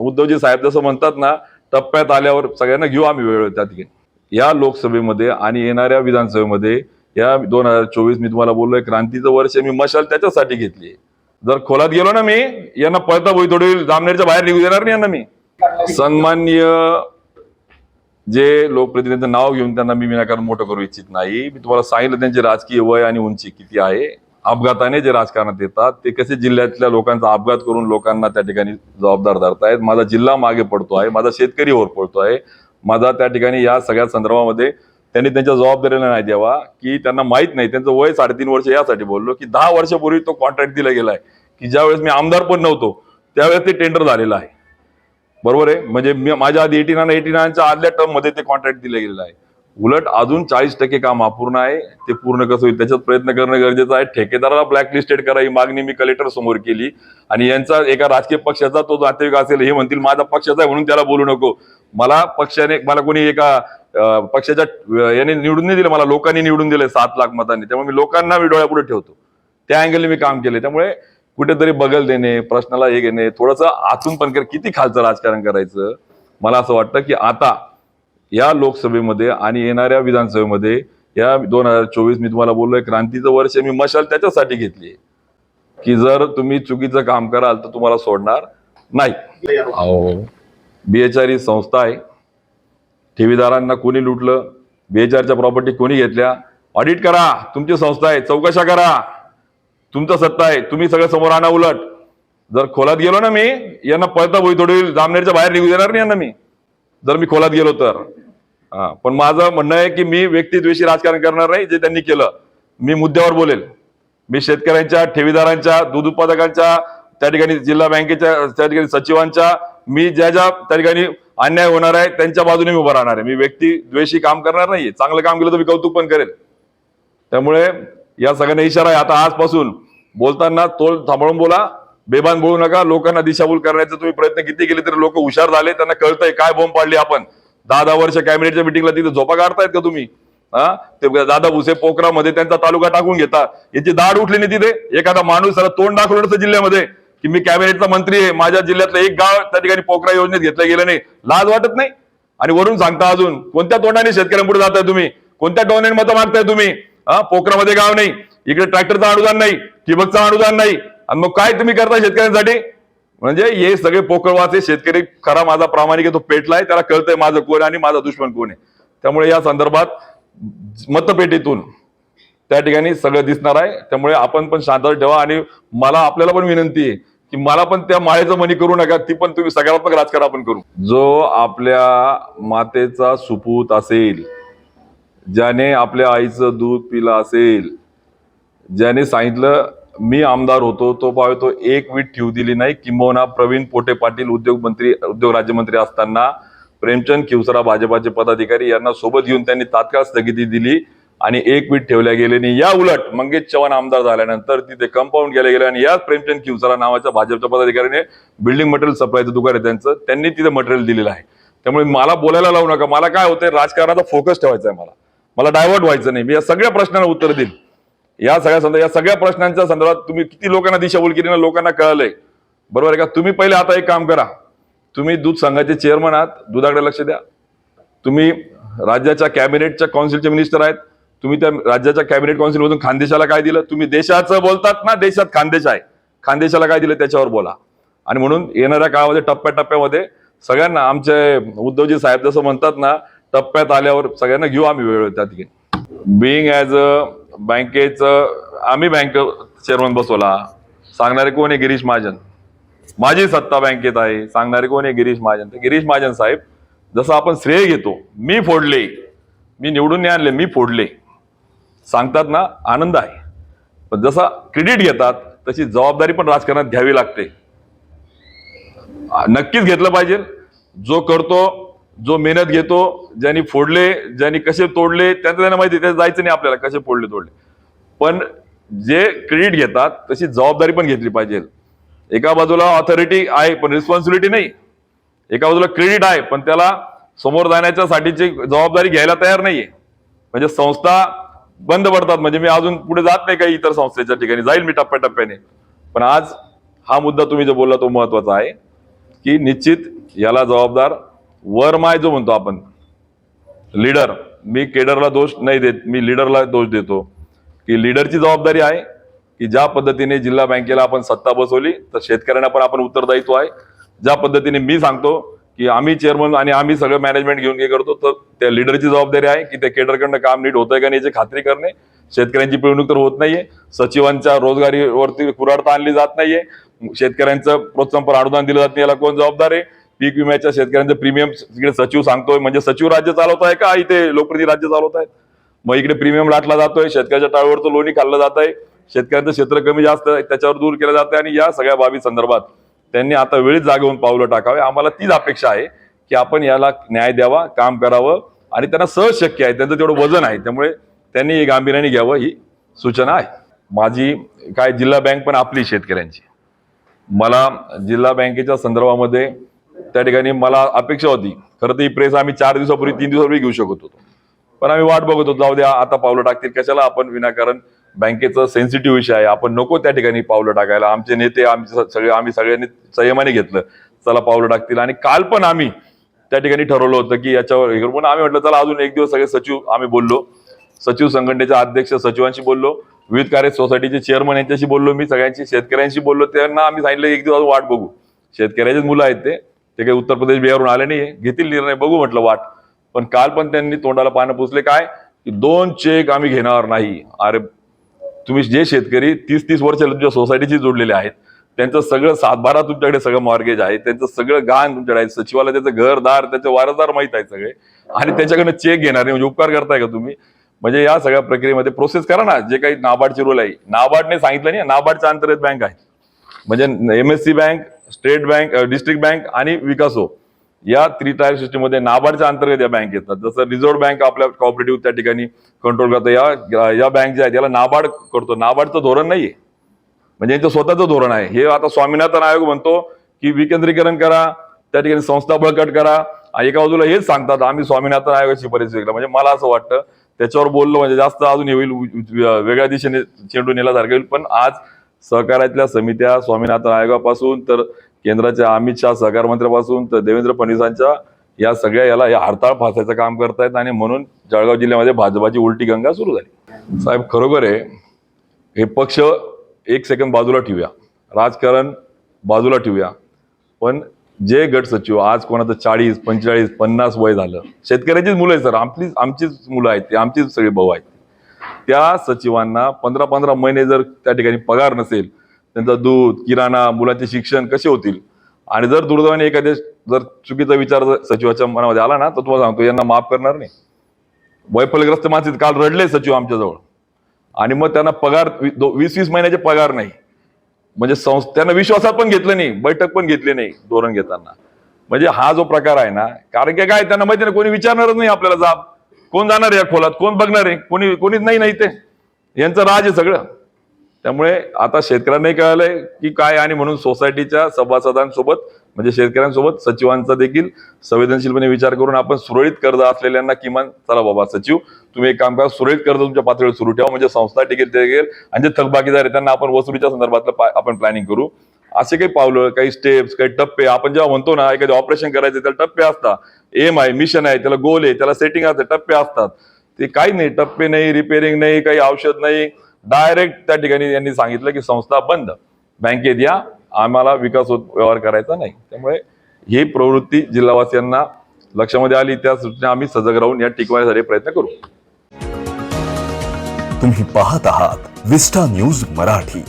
उद्धवजी साहेब जसं म्हणतात ना, टप्प्यात आल्यावर सगळ्यांना घेऊ आम्ही वेळ त्या ठिकाणी. या लोकसभेमध्ये आणि येणाऱ्या विधानसभेमध्ये या 2024 मी तुम्हाला बोललोय क्रांतीचं वर्ष, मी मशाल त्याच्यासाठी घेतली. जर खोलात गेलो ना मी, यांना पळता भोई थोडी जामनेरच्या बाहेर निघू देणार नाही यांना मी. सन्माननीय जे लोकप्रतिनिधींचं नाव घेऊन त्यांना मी विनाकारण मोठं करू इच्छित नाही. मी तुम्हाला सांगितलं त्यांची राजकीय वय आणि उंची किती आहे. अपघाताने जे राजकारणात येतात ते कसे जिल्ह्यातल्या लोकांचा अपघात करून लोकांना त्या ठिकाणी जबाबदार धरतायत. माझा जिल्हा मागे पडतो आहे, माझा शेतकरी वर पडतो आहे. माझा त्या ठिकाणी या सगळ्या संदर्भामध्ये त्यांनी त्यांच्या जबाबदारीला नाही द्यावा की त्यांना माहित नाही. त्यांचं वय 3.5 वर्ष यासाठी बोललो की 10 वर्षापूर्वी तो कॉन्ट्रॅक्ट दिला गेलाय की ज्यावेळेस मी आमदार पण नव्हतो त्यावेळेस ते टेंडर झालेलं आहे. बरोबर आहे. म्हणजे माझ्या आधी 89च्या आदल्या टर्म मध्ये ते कॉन्ट्रॅक्ट दिलं गेलेलं आहे. उलट अजून 40% काम अपूर्ण आहे. ते पूर्ण कसं होईल त्याच्यात प्रयत्न करणं गरजेचं आहे. ठेकेदाराला ब्लॅकलिस्टेड करा ही मागणी मी कलेक्टर समोर केली. आणि यांचा एका राजकीय पक्षाचा तो नातेवाईक असेल हे म्हणतील माझा पक्षाचा आहे म्हणून त्याला बोलू नको. मला पक्षाने, मला कोणी एका पक्षाच्या याने निवडून नाही दिलं, मला लोकांनी निवडून दिले 7 लाख मतांनी. त्यामुळे मी लोकांना डोळ्यापुढे ठेवतो. त्या अँगलने मी काम केले. त्यामुळे कुठेतरी बगल देणे, प्रश्नाला हे घेणे, थोडंसं आतून पण किती खालचं राजकारण करायचं. मला असं वाटतं की आता या लोकसभेमध्ये आणि येणाऱ्या विधानसभेमध्ये या 2024 मी तुम्हाला बोललोय क्रांतीचं वर्ष, मी मशाल त्याच्यासाठी घेतली की जर तुम्ही चुकीचं काम कराल तर तुम्हाला सोडणार नाही. BHR ही संस्था आहे. ठेवीदारांना कोणी लुटलं, BHRच्या प्रॉपर्टी कोणी घेतल्या, ऑडिट करा. तुमची संस्था आहे, चौकशा करा. तुमचं सत्ता आहे, तुम्ही सगळं समोर आणा. उलट जर खोलात गेलो ना मी, यांना पळता भोई थोडी जामनेरच्या बाहेर निघू देणार नाही यांना मी, जर मी खोलात गेलो तर. पण माझं म्हणणं आहे की मी व्यक्तिद्वेषी राजकारण करणार नाही. जे त्यांनी केलं मी मुद्द्यावर बोलेल. मी शेतकऱ्यांच्या, ठेवीदारांच्या, दूध उत्पादकांच्या, त्या ठिकाणी जिल्हा बँकेच्या, त्या ठिकाणी सचिवांच्या, मी ज्या त्या ठिकाणी अन्याय होणार आहे त्यांच्या बाजूने मी उभं राहणार आहे. मी व्यक्तिद्वेषी काम करणार नाही. चांगलं काम केलं तर मी कौतुक पण करेल. त्यामुळे या सगळ्यांना इशारा आहे आता आजपासून बोलताना तोल सांभाळून बोला, बेभान बोलू नका. लोकांना दिशाभूल करण्याचा तुम्ही प्रयत्न किती केले तरी लोक हुशार झाले. त्यांना कळतंय काय बोंब पाडली आपण. 10 वर्ष कॅबिनेटच्या मिटिंगला तिथे झोपा काढतायत का तुम्ही? ते दादा भुसे पोखरामध्ये त्यांचा तालुका टाकून घेता. याची दाढ उठली नाही तिथे. एखादा माणूस त्याला तोंड दाखवलं नसतं जिल्ह्यामध्ये की मी कॅबिनेटचा मंत्री आहे, माझ्या जिल्ह्यातलं एक गाव त्या ठिकाणी पोखरा योजनेत घेतलं गेलं नाही. लाज वाटत नाही? आणि वरून सांगता अजून कोणत्या तोंडाने शेतकऱ्यांपुढे जाताय तुम्ही? कोणत्या टोनाने मतं मागताय तुम्ही? पोखरामध्ये गाव नाही, इकडे ट्रॅक्टरचं अनुदान नाही, ठिबकचं अनुदान नाही, आणि मग काय तुम्ही करताय शेतकऱ्यांसाठी? म्हणजे हे सगळे पोकळवाचे शेतकरी खरा माझा प्रामाणिक आहे तो पेटलाय. त्याला कळतंय माझं कोण आणि माझा दुश्मन कोण आहे. त्यामुळे या संदर्भात मतपेटीतून त्या ठिकाणी सगळं दिसणार आहे. त्यामुळे आपण पण शांतता ठेवा. आणि मला आपल्याला पण विनंती आहे की मला पण त्या माळेचं मनी करू नका. ती पण तुम्ही सकारात्मक राजकारण आपण करू. जो आपल्या मातेचा सुपूत असेल, ज्याने आपल्या आईचं दूध पिलं असेल, ज्याने सांगितलं मी आमदार होतो, तो पावे तो एक वीट ठेवू दिली नाही. किंबहुना प्रवीण पोटे पाटील उद्योग राज्यमंत्री असताना प्रेमचंद खिवसरा भाजपाचे पदाधिकारी यांना सोबत घेऊन त्यांनी तात्काळ स्थगिती दिली आणि एक वीट ठेवल्या गेले नाही. या उलट मंगेश चव्हाण आमदार झाल्यानंतर तिथे कंपाऊंड केलं गेलं आणि याच प्रेमचंद खिवसरा नावाच्या भाजपच्या पदाधिकाऱ्याने बिल्डिंग मटेरियल सप्लायचं दुकान आहे त्यांचं, त्यांनी तिथे मटेरियल दिलेलं आहे. त्यामुळे मला बोलायला लावू नका. मला काय होतंय, राजकारणाचा फोकस ठेवायचा आहे. मला डायव्हर्ट व्हायचं नाही. मी या सगळ्या प्रश्नांना उत्तर देईल. या सगळ्या प्रश्नांच्या संदर्भात तुम्ही किती लोकांना दिशाभूल केली ना, लोकांना कळलंय. बरोबर आहे का? तुम्ही पहिले आता एक काम करा. तुम्ही दूध संघाचे चेअरमन आहात, दुधाकडे लक्ष द्या. तुम्ही राज्याच्या कॅबिनेटच्या काउन्सिलचे मिनिस्टर आहेत. तुम्ही त्या राज्याच्या कॅबिनेट काउन्सिल मधून खानदेशाला काय दिलं? तुम्ही देशाचं बोलतात ना, देशात खानदेश आहे, खानदेशाला काय दिलं त्याच्यावर बोला. आणि म्हणून येणाऱ्या काळामध्ये टप्प्याटप्प्यामध्ये सगळ्यांना, आमचे उद्धवजी साहेब जसं म्हणतात ना, टप्प्यात आल्यावर सगळ्यांना घेऊ आम्ही वेळ त्या ठिकाणी. बिईंग ॲज अ बँकेचं आम्ही बँक चेअरमन बसवला. सांगणारे कोण आहे? गिरीश महाजन. माझी सत्ता बँकेत आहे सांगणारे कोण आहे? गिरीश महाजन. तर गिरीश महाजन साहेब, जसं आपण श्रेय घेतो, मी फोडले, मी निवडून नाही आणले, मी फोडले सांगतात ना, आनंद आहे. पण जसा क्रेडिट घेतात तशी जबाबदारी पण राजकारणात घ्यावी लागते. नक्कीच घेतलं पाहिजे. जो करतो, जो मेहनत घेतो, ज्यांनी फोडले, ज्यांनी कसे तोडले त्यांना माहिती, त्याचं जायचं नाही आपल्याला कसे फोडले तोडले. पण जे क्रेडिट घेतात तशी जबाबदारी पण घेतली पाहिजे. एका बाजूला ऑथॉरिटी आहे पण रिस्पॉन्सिबिलिटी नाही. एका बाजूला क्रेडिट आहे पण त्याला समोर जाण्याच्या साठीची जबाबदारी घ्यायला तयार नाहीये. म्हणजे संस्था बंद पडतात. म्हणजे मी अजून पुढे जात नाही काही इतर संस्थेच्या ठिकाणी, जाईल मी टप्प्याटप्प्याने. पण आज हा मुद्दा तुम्ही जो बोलला तो महत्वाचा आहे. की निश्चित याला जबाबदार वरमाय जो म्हणतो आपण लीडर, मी केडरला दोष नाही देत, मी लीडरला दोष देतो की लीडरची जबाबदारी आहे की ज्या पद्धतीने जिल्हा बँकेला आपण सत्ता बसवली तर शेतकऱ्यांना पण आपण उत्तरदायित्व आहे. ज्या पद्धतीने मी सांगतो की आम्ही चेअरमन आणि आम्ही सगळं मॅनेजमेंट घेऊन करतो, तर त्या लीडरची जबाबदारी आहे की त्या केडरकडनं काम नीट होतंय का नाही याची खात्री करणे. शेतकऱ्यांची पिळवणूक तर होत नाहीये, सचिवांच्या रोजगारीवरती कुऱ्हाडता आणली जात नाहीये, शेतकऱ्यांचं प्रोत्साहन अनुदान दिलं जात नाही, याला कोण जबाबदार आहे. पीक विम्याच्या शेतकऱ्यांचं प्रीमियम इकडे सचिव सांगतोय, म्हणजे सचिव राज्य चालवत आहे का इथे लोकप्रतिनिधी राज्य चालवत आहेत. मग इकडे प्रीमियम लाटला जातोय, शेतकऱ्याच्या टाळीवरचं लोणी खाल्लं जात आहे, शेतकऱ्यांचं क्षेत्र कमी जास्त त्याच्यावर दूर केलं जातं. आणि या सगळ्या बाबी संदर्भात त्यांनी आता वेळीच जागे होऊन पावलं टाकावे. आम्हाला तीच अपेक्षा आहे की आपण याला न्याय द्यावा, काम करावं आणि त्यांना सहज शक्य आहे, त्यांचं तेवढं वजन आहे, त्यामुळे त्यांनी हे गांभीर्याने घ्यावं ही सूचना आहे माझी. काय जिल्हा बँक पण आपली शेतकऱ्यांची, मला जिल्हा बँकेच्या संदर्भामध्ये त्या ठिकाणी मला अपेक्षा होती. खरं तर ही प्रेस आम्ही 4 दिवसापूर्वी 3 दिवसापूर्वी घेऊ शकत होतो, पण आम्ही वाट बघत होतो, जाऊ द्या आता पावलं टाकतील कशाला, आपण विनाकारण बँकेचं सेन्सिटिव्ह विषय आहे, आपण नको त्या ठिकाणी पावलं टाकायला. आमचे नेते आम्ही सगळ्यांनी संयमाने घेतलं, चला पावलं टाकतील. आणि काल पण आम्ही त्या ठिकाणी ठरवलं होतं की याच्यावर हे करून आम्ही म्हटलं चला अजून एक दिवस सगळे सचिव आम्ही बोललो, सचिव संघटनेचे अध्यक्ष सचिवांशी बोललो, विविध कार्य सोसायटीचे चेअरमन यांच्याशी बोललो, मी सगळ्यांशी शेतकऱ्यांशी बोललो. त्यांना आम्ही सांगितलं एक दिवस वाट बघू, शेतकऱ्याचेच मुलं आहेत ते काही उत्तर प्रदेश बिहारहून आले नाहीये, घेतील निर्णय, बघू म्हटलं वाट. पण काल पण त्यांनी तोंडाला पानं पुसले, काय की 2 चेक आम्ही घेणार नाही. अरे तुम्ही जे शेतकरी 30-30 वर्ष तुमच्या सोसायटीशी जोडलेले आहेत, त्यांचं सगळं 7-12 तुमच्याकडे सगळं मॉर्गेज आहे, त्यांचं सगळं घाण तुमच्याकडे आहे, सचिवाला त्याचं घरदार त्याचे वारसदार माहित आहे सगळे, आणि त्याच्याकडनं चेक घेणार नाही म्हणजे उपकार करताय का तुम्ही. म्हणजे या सगळ्या प्रक्रियेमध्ये प्रोसेस करा ना, जे काही नाबार्डचे रूल आहे, नाबार्डने सांगितलं नाही, नाबार्डच्या अंतर्गत बँक आहे, म्हणजे MSc bank, state bank, district bank आणि विकासो या 3 टायर सिस्टीम मध्ये नाबार्डच्या अंतर्गत या बँक येतात. जसं रिझर्व्ह बँक आपल्या कॉपरेटिव्ह त्या ठिकाणी कंट्रोल करतो, या बँक ज्या आहेत याला नाबार्ड करतो. नाबार्डचं धोरण नाहीये, म्हणजे यांचं स्वतःचं धोरण आहे. हे आता स्वामीनाथन आयोग म्हणतो की विकेंद्रीकरण करा, त्या ठिकाणी संस्था बळकट करा, एका बाजूला हेच सांगतात आम्ही स्वामीनाथन आयोगाची परिस्थिती. म्हणजे मला असं वाटतं त्याच्यावर बोललो म्हणजे जास्त अजून होईल, वेगळ्या दिशेने चेंडू नेल्यासारखं होईल. पण आज सहकार्यातल्या समित्या स्वामीनाथन आयोगापासून तर केंद्राच्या अमित शहा सहकार मंत्र्यापासून तर देवेंद्र फडणवीसांच्या या सगळ्या याला या हरताळ फासायचं काम करतायत, आणि म्हणून जळगाव जिल्ह्यामध्ये भाजपाची उलटी गंगा सुरू झाली. साहेब खरोखर आहे, हे पक्ष एक सेकंद बाजूला ठेवूया, राजकारण बाजूला ठेवूया, पण जे गट सचिव आज कोणाचं 40, 45, 50 वय झालं, शेतकऱ्याचीच मुलं आहे सर, आमचीच मुलं आहेत, ते आमचीच सगळे भाऊ आहेत, त्या सचिवांना 15-15 महिने जर त्या ठिकाणी पगार नसेल, त्यांचा दूध, किराणा, मुलांचे शिक्षण कसे होतील. आणि जर दुर्दैवाने एखाद्या जर चुकीचा विचार सचिवाच्या मनामध्ये आला ना, तर तुम्हाला सांगतो यांना माफ करणार नाही. वैफल्यग्रस्त माणसं काल रडले सचिव आमच्याजवळ, आणि मग त्यांना पगार 20-20 महिन्याचे पगार नाही, म्हणजे त्यांना विश्वासात पण घेतलं नाही, बैठक पण घेतली नाही धोरण घेताना. म्हणजे हा जो प्रकार आहे ना, कारण की काय त्यांना माहिती नाही, कोणी विचारणारच नाही आपल्याला, जाब कोण जाणार आहे या खोलात, कोण बघणार आहे, कोणीच नाही ते यांचं राज आहे सगळं. त्यामुळे आता शेतकऱ्यांनाही कळालंय की काय, आणि म्हणून सोसायटीच्या सभासदांसोबत म्हणजे शेतकऱ्यांसोबत सचिवांचा देखील संवेदनशीलपणे विचार करून आपण सुरळीत कर्ज असलेल्यांना किमान चला बाबा सचिव तुम्ही एक काम करा, सुरळीत कर्ज तुमच्या पातळीवर सुरू ठेवा, म्हणजे संस्था टिकेल, आणि जे थकबाकीदार आहे त्यांना आपण वसुलीच्या संदर्भातलं आपण प्लॅनिंग करू. असे काही पावलं, काही स्टेप्स, काही टप्पे, आपण जेव्हा म्हणतो ना एखादं ऑपरेशन करायचं त्याला टप्पे असतात, एम आहे, मिशन आहे, त्याला गोल आहे, त्याला सेटिंग असते, टप्पे असतात. ते काही नाही, टप्पे नाही, रिपेअरिंग नाही, काही औषध नाही, डायरेक्ट त्या ठिकाणी यांनी सांगितलं की संस्था बंद, बँकेत या, आम्हाला विकास व्यवहार करायचा नाही. त्यामुळे ही प्रवृत्ती जिल्हावासियांना लक्षामध्ये आली, त्या सूचना आम्ही सजग राहून या टिकवण्यासाठी प्रयत्न करू. तुम्ही पाहत आहात विस्टा न्यूज मराठी.